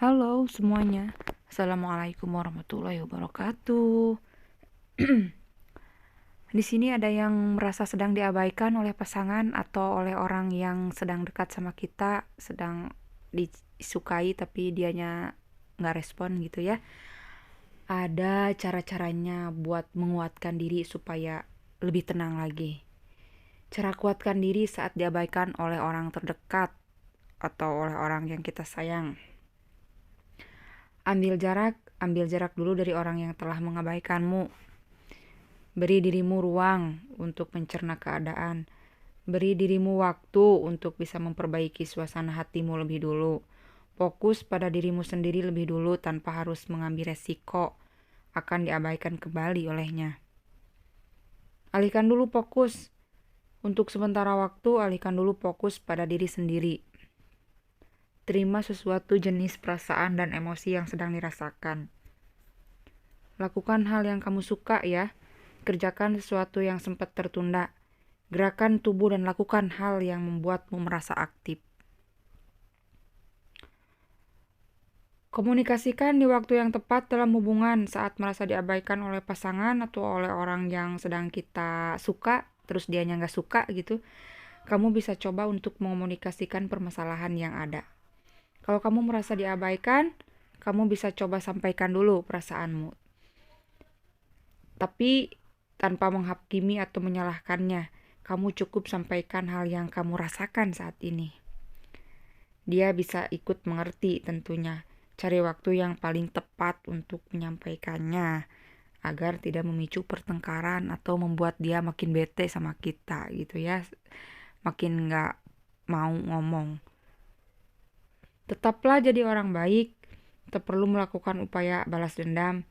Halo semuanya, Assalamualaikum warahmatullahi wabarakatuh. Di sini ada yang merasa sedang diabaikan oleh pasangan atau oleh orang yang sedang dekat sama kita, sedang disukai tapi dianya nggak respon gitu ya. Ada cara-caranya buat menguatkan diri supaya lebih tenang lagi. Cara kuatkan diri saat diabaikan oleh orang terdekat atau oleh orang yang kita sayang. Ambil jarak dulu dari orang yang telah mengabaikanmu. Beri dirimu ruang untuk mencerna keadaan. Beri dirimu waktu untuk bisa memperbaiki suasana hatimu lebih dulu. Fokus pada dirimu sendiri lebih dulu tanpa harus mengambil resiko akan diabaikan kembali olehnya. Alihkan dulu fokus. Untuk sementara waktu, alihkan dulu fokus pada diri sendiri. Terima sesuatu jenis perasaan dan emosi yang sedang dirasakan. Lakukan hal yang kamu suka ya. Kerjakan sesuatu yang sempat tertunda. Gerakan tubuh dan lakukan hal yang membuatmu merasa aktif. Komunikasikan di waktu yang tepat dalam hubungan saat merasa diabaikan oleh pasangan atau oleh orang yang sedang kita suka, terus dianya nggak suka gitu. Kamu bisa coba untuk mengomunikasikan permasalahan yang ada. Kalau kamu merasa diabaikan, kamu bisa coba sampaikan dulu perasaanmu. Tapi tanpa menghakimi atau menyalahkannya, kamu cukup sampaikan hal yang kamu rasakan saat ini. Dia bisa ikut mengerti tentunya. Cari waktu yang paling tepat untuk menyampaikannya agar tidak memicu pertengkaran atau membuat dia makin bete sama kita gitu ya. Makin nggak mau ngomong. Tetaplah jadi orang baik, tak perlu melakukan upaya balas dendam,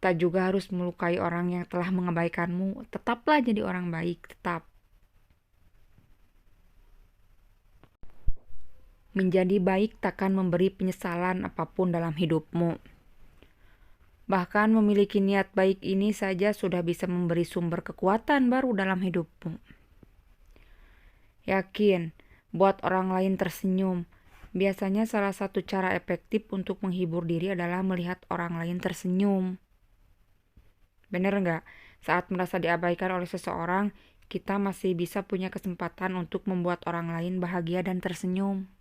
tak juga harus melukai orang yang telah mengabaikanmu. Tetaplah jadi orang baik, tetap. Menjadi baik takkan memberi penyesalan apapun dalam hidupmu. Bahkan memiliki niat baik ini saja sudah bisa memberi sumber kekuatan baru dalam hidupmu. Yakin, buat orang lain tersenyum. Biasanya salah satu cara efektif untuk menghibur diri adalah melihat orang lain tersenyum. Bener nggak? Saat merasa diabaikan oleh seseorang, kita masih bisa punya kesempatan untuk membuat orang lain bahagia dan tersenyum.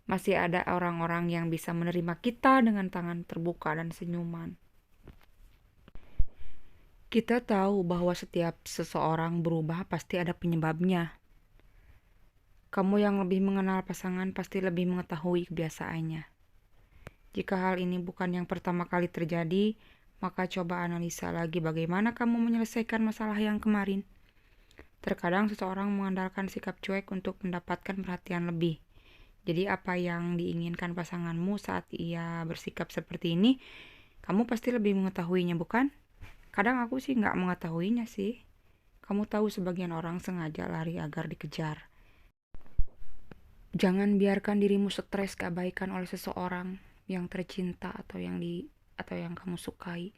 Masih ada orang-orang yang bisa menerima kita dengan tangan terbuka dan senyuman. Kita tahu bahwa setiap seseorang berubah pasti ada penyebabnya. Kamu yang lebih mengenal pasangan pasti lebih mengetahui kebiasaannya. Jika hal ini bukan yang pertama kali terjadi, maka coba analisa lagi bagaimana kamu menyelesaikan masalah yang kemarin. Terkadang seseorang mengandalkan sikap cuek untuk mendapatkan perhatian lebih. Jadi apa yang diinginkan pasanganmu saat ia bersikap seperti ini, kamu pasti lebih mengetahuinya, bukan? Kadang aku sih nggak mengetahuinya sih. Kamu tahu sebagian orang sengaja lari agar dikejar. Jangan biarkan dirimu stres keabaikan oleh seseorang yang tercinta atau yang kamu sukai.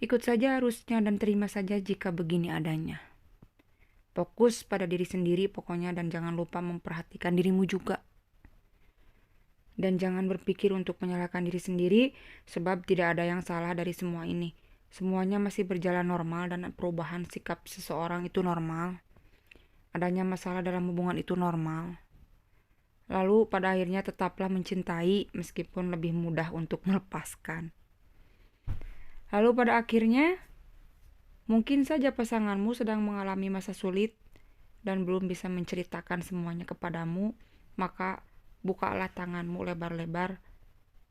Ikut saja arusnya dan terima saja jika begini adanya. Fokus pada diri sendiri pokoknya dan jangan lupa memperhatikan dirimu juga. Dan jangan berpikir untuk menyalahkan diri sendiri sebab tidak ada yang salah dari semua ini. Semuanya masih berjalan normal dan perubahan sikap seseorang itu normal. Adanya masalah dalam hubungan itu normal. Lalu pada akhirnya tetaplah mencintai meskipun lebih mudah untuk melepaskan. Lalu pada akhirnya mungkin saja pasanganmu sedang mengalami masa sulit dan belum bisa menceritakan semuanya kepadamu, maka bukalah tanganmu lebar-lebar,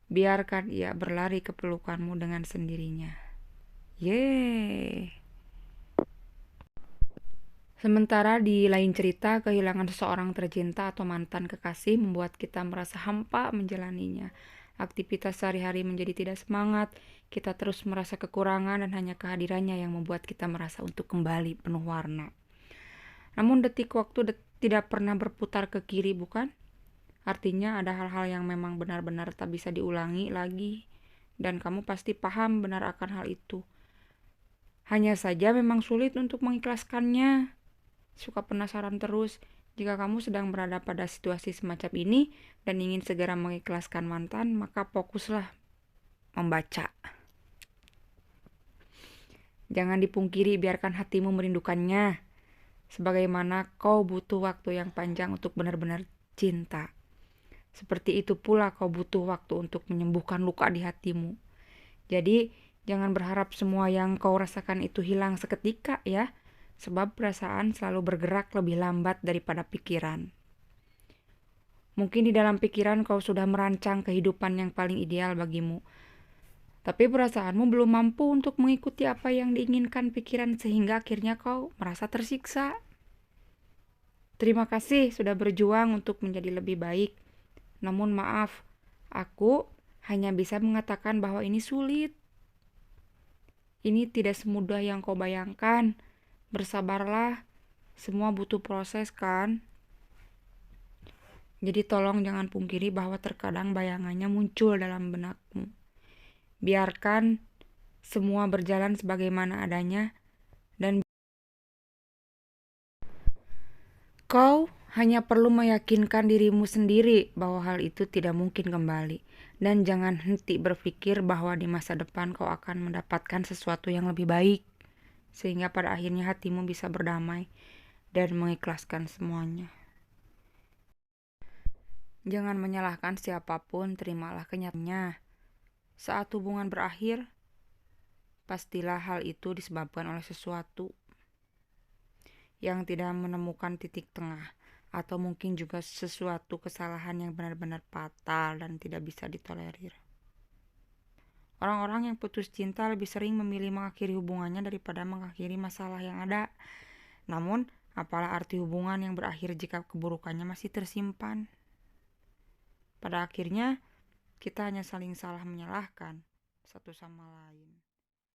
biarkan ia berlari ke pelukanmu dengan sendirinya. Yeay. Sementara di lain cerita, kehilangan seseorang tercinta atau mantan kekasih membuat kita merasa hampa menjalaninya. Aktivitas sehari-hari menjadi tidak semangat, kita terus merasa kekurangan dan hanya kehadirannya yang membuat kita merasa untuk kembali penuh warna. Namun detik waktu tidak pernah berputar ke kiri, bukan? Artinya ada hal-hal yang memang benar-benar tak bisa diulangi lagi, dan kamu pasti paham benar akan hal itu. Hanya saja memang sulit untuk mengikhlaskannya. Suka penasaran terus, Jika kamu sedang berada pada situasi semacam ini dan ingin segera mengikhlaskan mantan, maka fokuslah membaca. Jangan dipungkiri, biarkan hatimu merindukannya. Sebagaimana kau butuh waktu yang panjang untuk benar-benar cinta. Seperti itu pula kau butuh waktu untuk menyembuhkan luka di hatimu. Jadi, jangan berharap semua yang kau rasakan itu hilang seketika ya. Sebab perasaan selalu bergerak lebih lambat daripada pikiran. Mungkin di dalam pikiran kau sudah merancang kehidupan yang paling ideal bagimu. Tapi perasaanmu belum mampu untuk mengikuti apa yang diinginkan pikiran sehingga akhirnya kau merasa tersiksa. Terima kasih sudah berjuang untuk menjadi lebih baik. Namun maaf, aku hanya bisa mengatakan bahwa ini sulit. Ini tidak semudah yang kau bayangkan. Bersabarlah, semua butuh proses kan? Jadi tolong jangan pungkiri bahwa terkadang bayangannya muncul dalam benakmu. Biarkan semua berjalan sebagaimana adanya dan kau hanya perlu meyakinkan dirimu sendiri bahwa hal itu tidak mungkin kembali. Dan jangan henti berpikir bahwa di masa depan kau akan mendapatkan sesuatu yang lebih baik. Sehingga pada akhirnya hatimu bisa berdamai dan mengikhlaskan semuanya. Jangan menyalahkan siapapun, terimalah kenyataannya. Saat hubungan berakhir, pastilah hal itu disebabkan oleh sesuatu yang tidak menemukan titik tengah, atau mungkin juga sesuatu kesalahan yang benar-benar fatal dan tidak bisa ditolerir. Orang-orang yang putus cinta lebih sering memilih mengakhiri hubungannya daripada mengakhiri masalah yang ada. Namun, apalah arti hubungan yang berakhir jika keburukannya masih tersimpan? Pada akhirnya, kita hanya saling salah menyalahkan satu sama lain.